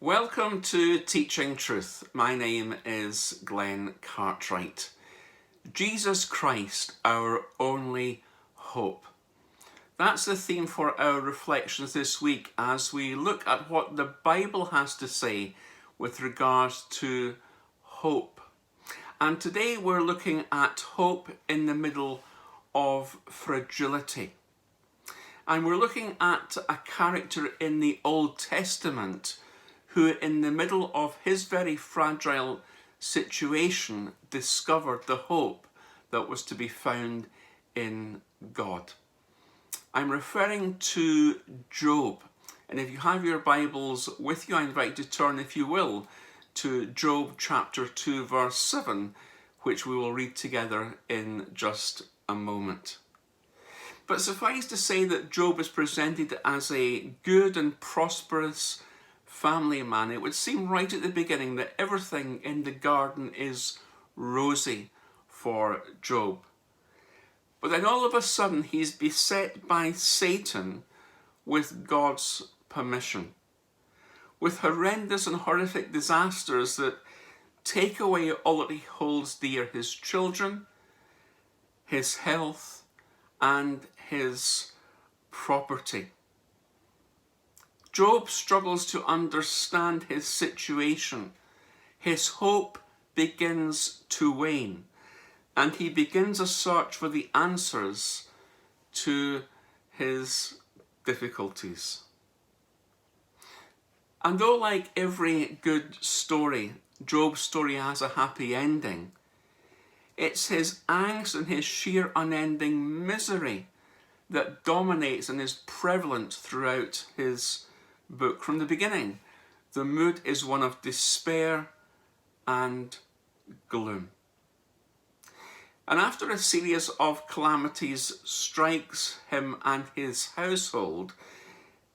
Welcome to Teaching Truth. My name is Glenn Cartwright. Jesus Christ, our only hope. That's the theme for our reflections this week as we look at what the Bible has to say with regards to hope. And today we're looking at hope in the middle of fragility. And we're looking at a character in the Old Testament who in the middle of his very fragile situation discovered the hope that was to be found in God. I'm referring to Job. And if you have your Bibles with you, I invite you to turn, if you will, to Job chapter 2 verse 7, which we will read together in just a moment. But suffice to say that Job is presented as a good and prosperous family man. It would seem right at the beginning that everything in the garden is rosy for Job. But then all of a sudden he's beset by Satan with God's permission, with horrendous and horrific disasters that take away all that he holds dear, his children, his health, and his property. Job struggles to understand his situation. His hope begins to wane, and he begins a search for the answers to his difficulties. And though, like every good story, Job's story has a happy ending, it's his angst and his sheer unending misery that dominates and is prevalent throughout his book. From the beginning, the mood is one of despair and gloom. And after a series of calamities strikes him and his household,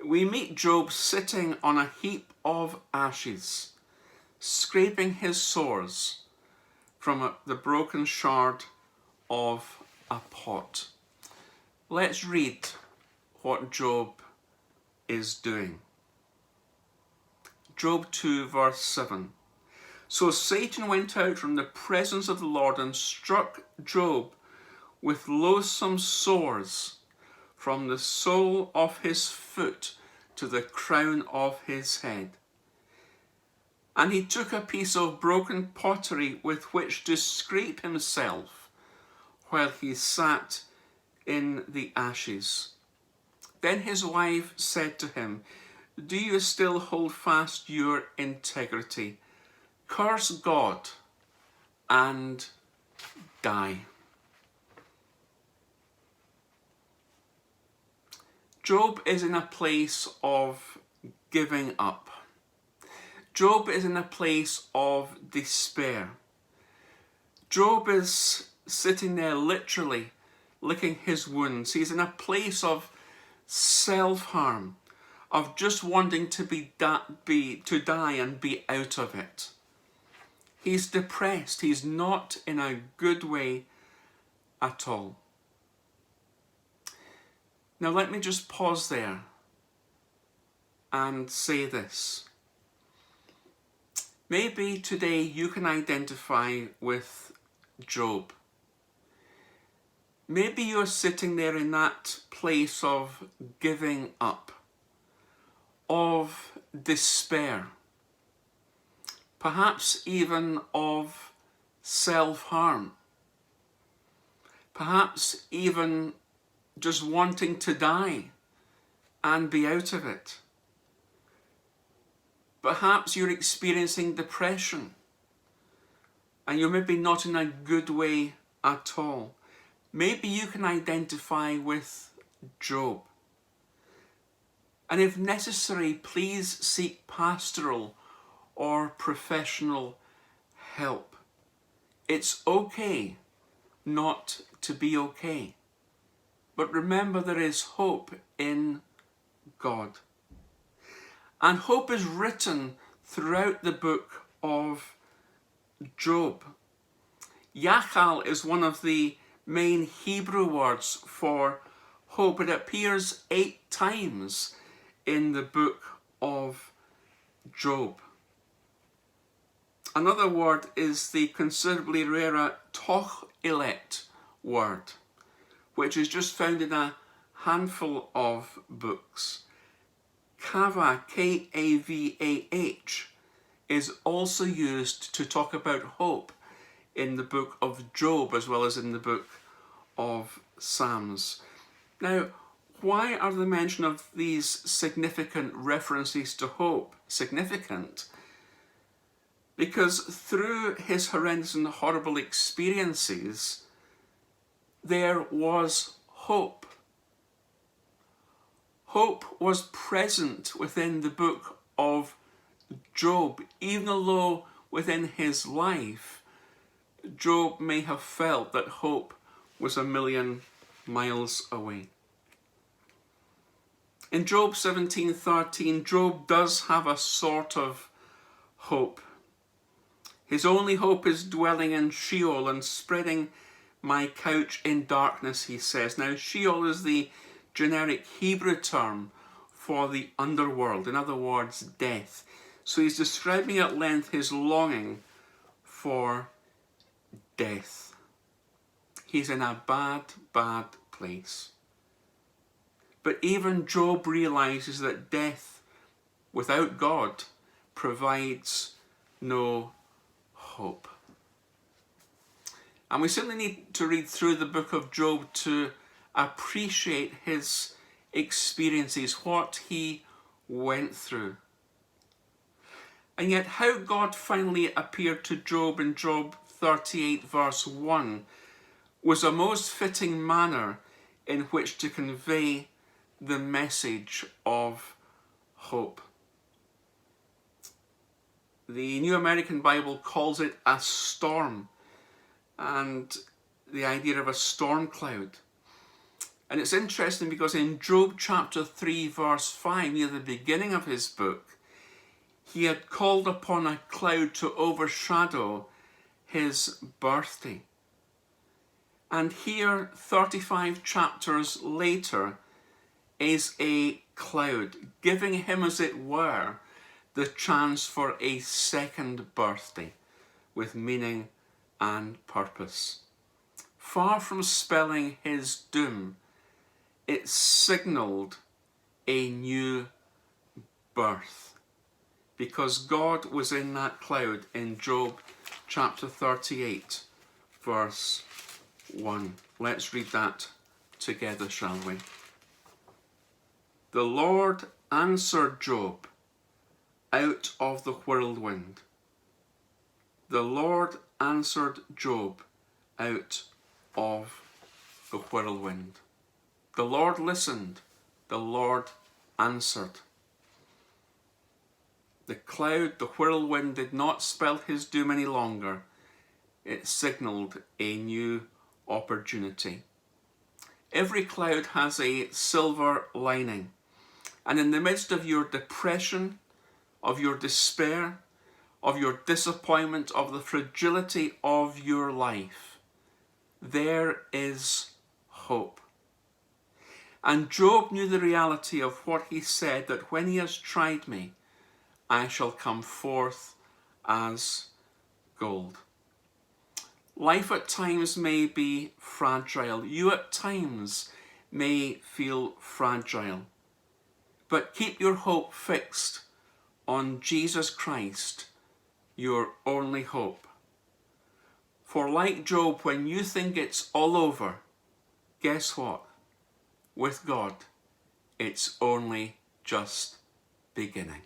we meet Job sitting on a heap of ashes, scraping his sores from the broken shard of a pot. Let's read what Job is doing. Job 2 verse 7. So Satan went out from the presence of the Lord and struck Job with loathsome sores from the sole of his foot to the crown of his head. And he took a piece of broken pottery with which to scrape himself while he sat in the ashes. Then his wife said to him, "Do you still hold fast your integrity? Curse God and die." Job is in a place of giving up. Job is in a place of despair. Job is sitting there literally licking his wounds. He's in a place of self-harm, of just wanting to die and be out of it. He's depressed. He's not in a good way at all. Now let me just pause there and say this. Maybe today you can identify with Job. Maybe you're sitting there in that place of giving up, of despair, perhaps even of self-harm, perhaps even just wanting to die and be out of it. Perhaps you're experiencing depression and you're maybe not in a good way at all. Maybe you can identify with Job. And if necessary, please seek pastoral or professional help. It's okay not to be okay. But remember, there is hope in God. And hope is written throughout the book of Job. Yachal is one of the main Hebrew words for hope. It appears 8 times in the book of Job. Another word is the considerably rarer tochelet word, which is just found in a handful of books. Kavah, K-A-V-A-H, is also used to talk about hope in the book of Job as well as in the book of Psalms. Now, why are the mention of these significant references to hope significant? Because through his horrendous and horrible experiences, there was hope. Hope was present within the book of Job, even though within his life, Job may have felt that hope was a million miles away. In Job 17:13, Job does have a sort of hope. His only hope is dwelling in Sheol and spreading my couch in darkness, he says. Now, Sheol is the generic Hebrew term for the underworld, in other words, death. So he's describing at length his longing for death. He's in a bad, bad place. But even Job realizes that death without God provides no hope. And we simply need to read through the book of Job to appreciate his experiences, what he went through. And yet how God finally appeared to Job in Job 38 verse 1 was a most fitting manner in which to convey the message of hope. The New American Bible calls it a storm, and the idea of a storm cloud. And it's interesting because in Job chapter 3 verse 5, near the beginning of his book, he had called upon a cloud to overshadow his birthday. And here, 35 chapters later, is a cloud, giving him, as it were, the chance for a second birthday with meaning and purpose. Far from spelling his doom, it signalled a new birth, because God was in that cloud in Job chapter 38 verse 1. Let's read that together, shall we? The Lord answered Job out of the whirlwind. The Lord answered Job out of the whirlwind. The Lord listened. The Lord answered. The cloud, the whirlwind, did not spell his doom any longer. It signalled a new opportunity. Every cloud has a silver lining. And in the midst of your depression, of your despair, of your disappointment, of the fragility of your life, there is hope. And Job knew the reality of what he said, that when he has tried me, I shall come forth as gold. Life at times may be fragile. You at times may feel fragile. But keep your hope fixed on Jesus Christ, your only hope. For like Job, when you think it's all over, guess what? With God, it's only just beginning.